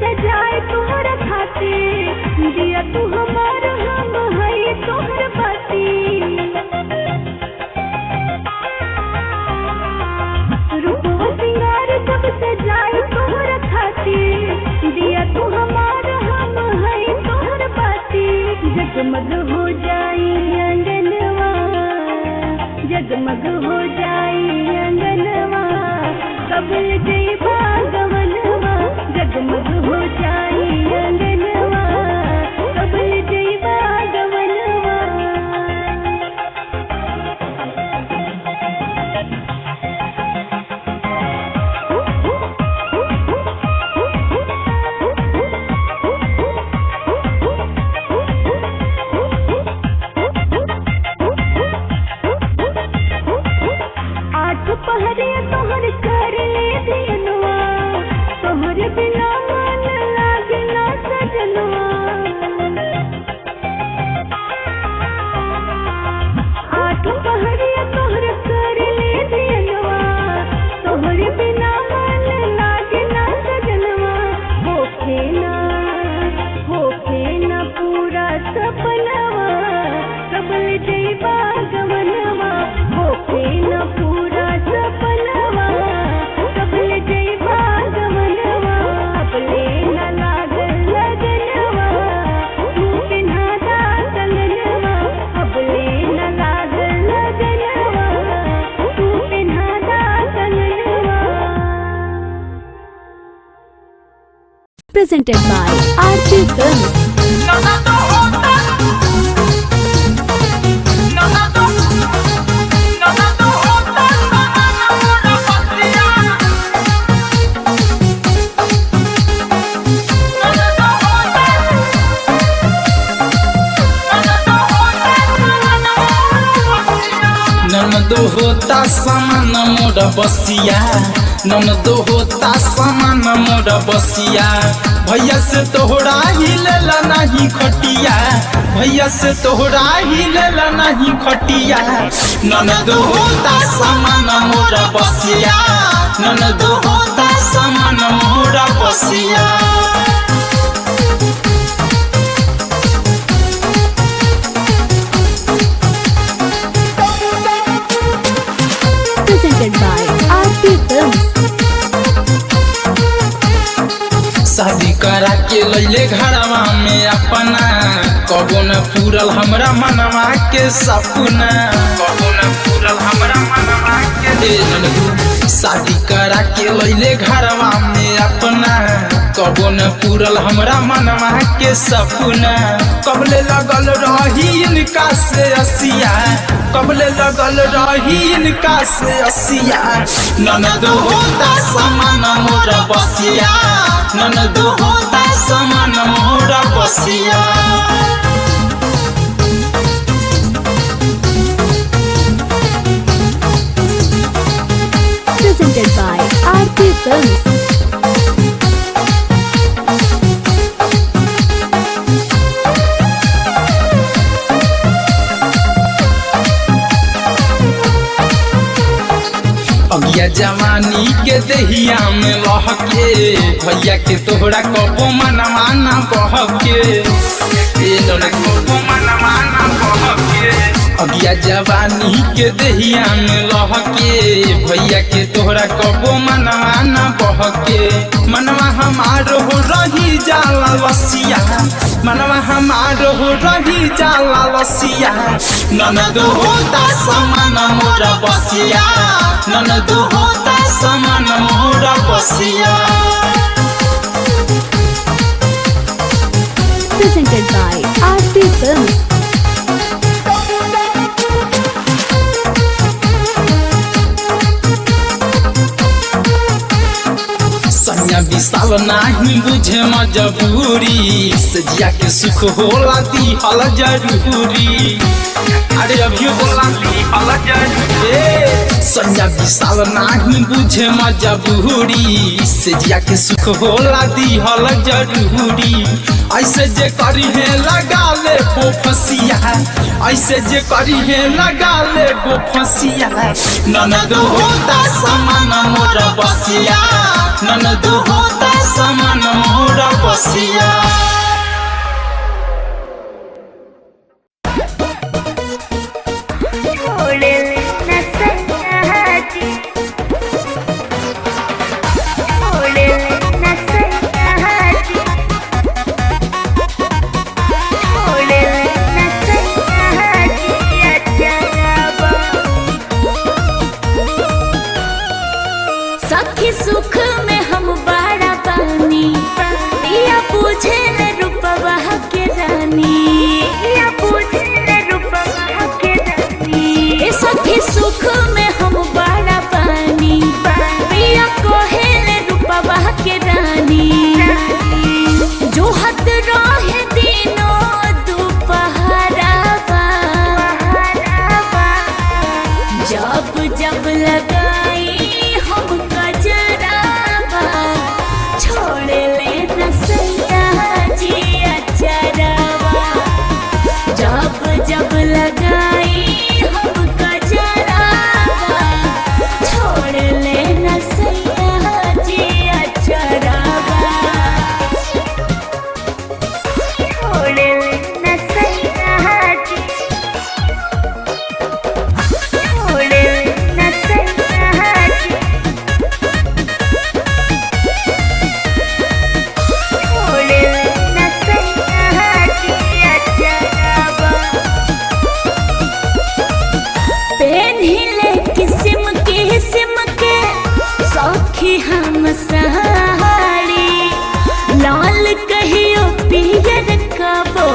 सजाए तोहरा खातिर दिया तू हमार हम है तोहर बाती रूपवा सिंगार सब सजाए तोहरा खातिर दिया तू हमार हम है तोहर बाती जगमग हो जाई अंगनवा जगमग हो जाई अंगनवा कबल जइबा गवनवा जगमग हो जाई अंगनवा कबल जइबा गवनवा आठ पहरे तोहर कर ले दियनवा तोहर बिना मन लागे ना सजनवा आठ पहरे तोहर कर ले दियनवा तोहर बिना मन लागे ना सजनवा होखे ना पूरा सपनवा कबल जइबा गवनवा होखे ना पूरा सपनवा कबल जइबा गवनवा अपने न लागल लगनवा तू पिन्हादा कंगनवा अपने न लागल लगनवा तू पिन्हादा कंगनवा Presented by RT Films. ननदो होता समान मोर बसिया ननदो होता समान मोर बसिया भैया से तोहरा ही लेला नहीं खटिया भैया से तोहरा ही लेला नहीं खटिया ननदो होता समान मोर बसिया ननदो होता समान मोर बसिया Presented by RT Films. शादी करा के लैले घरवा में अपना कबो न पूरल हमरा मनवा के सपना कबो न पूरल हमरा मनवा के शादी करा के लैले घरवा में अपना कबो न पूरल हमरा मनवा के सपना कबले लगल रही इनका से असिया कबले लगल रही इनका से असिया ननदो होता समान मोर बसिया ननदो होता समान मोर बसिया Presented by RT Films. अगिया जवानी के दहिया में लहके भैया के तोहरा कबो मनवा ना बहके कबो मनवा ना बहके अगिया जवानी के दहिया में लहके भैया के तोहरा कबो मनवा ना बहके मनवा हमार हो रही जाला लसिया मनवा हमार हो रही जाला लसिया ननदो होता समान मोर बसिया ननदो होता समान मोर बसिया Presented by RT Films. सैया विशाल नहीं बुझे मजबूरी सजिया के सुख होला दी हल जरूरी अरे अभी बोला दी हल जरूरी सैया विशाल नहीं बुझे मजबूरी सजिया के सुख होला दी हल जरूरी ऐसे जे करी है लगा ले गो फसिया, ऐसे जे करी है लगा ले गो फसिया। ननद होता समान मोर बसिया, ननद होता समान मोर बसिया। सखी सुख में हम बड़ा बानी, पिया पूछे ले रूपवा के रानी, पिया पूछे ले रूपवा के रानी। ए सखी सुख में हम बड़ा बानी, पिया कोहे ले रूपवा के रानी। जो हद रहे दिनों दोपहरावा, जब जब लगाई हम गजरावा, छोड़ ले रसैया जी अचरावा। जब जब लगाई हम गजरावा, छोड़ ले रसैया जी अचरावा। छोड़ ले रसैया जी, छोड़ ले सखी हम सहारी, लाल कहियो पियर कबो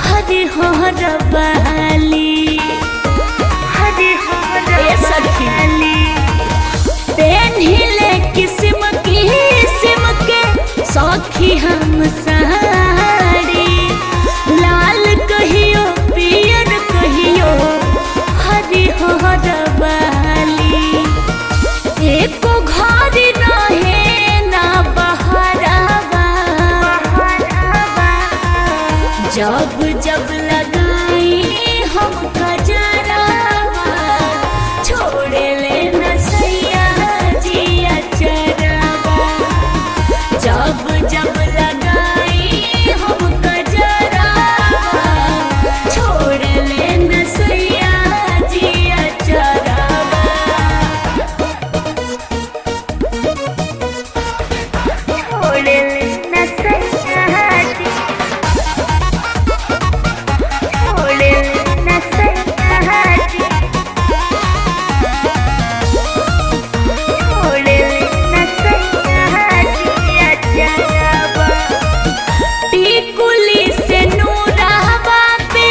हरि हर बहाली, हरि हर बहाली। पेन्हिले किस्म के सखी हम सहारी, लाल कहियो पियर कहियो हरि हर बहाली। एको घर रहे ना बहरावा, जब जब लगाई हम गजरावा, छोड़ ले नसैया जी अचरावा। जब जब लगाई हम गजरावा, छोड़ ले नसैया जी अचरावा। छोड़ ले नसैया जी, छोड़ ले नसैया जी, छोड़ ले नसैया जी अचरावा। टिकुली से नूरावा पे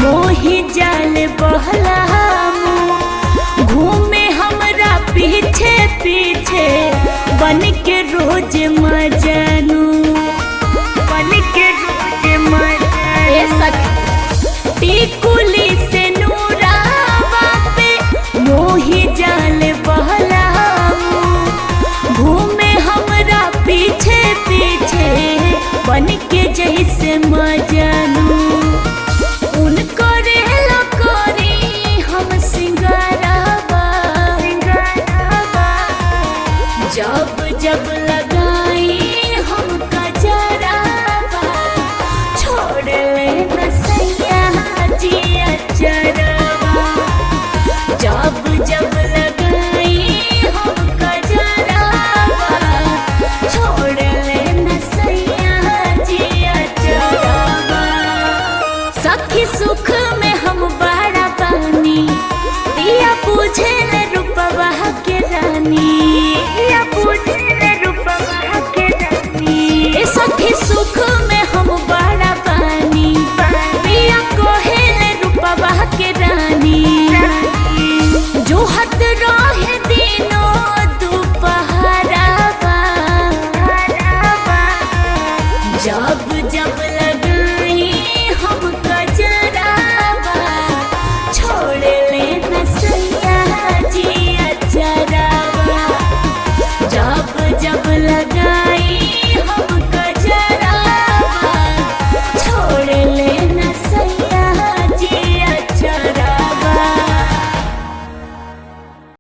मोही जाल बहलामू, घूमे हमरा पीछे पीछे बन के रोज मजनू, बन के रोज मजनू। टिकुली से नूरावा पे मोही जाल बहलामू, घूमे हमरा पीछे पीछे बन के जैसे मजनू। उनको रेला करी हम सिंगारावा, जब जब लगाई हम गजरावा, छोड़ ले नसैया जी अचरावा। जब जब लगाई हम गजरावा, छोड़ ले नसैया जी अचरावा। सखी सुख में हम बड़ा बानी, पिया पूछे ले रूपवा के रानी, पिया पूछे ले रूपवा के रानी। ए सखी सुख में हम बड़ा बानी, पिया कोहे ले रूपवा के रानी। जो हद रहे दिनों दोपहरावा, जब जब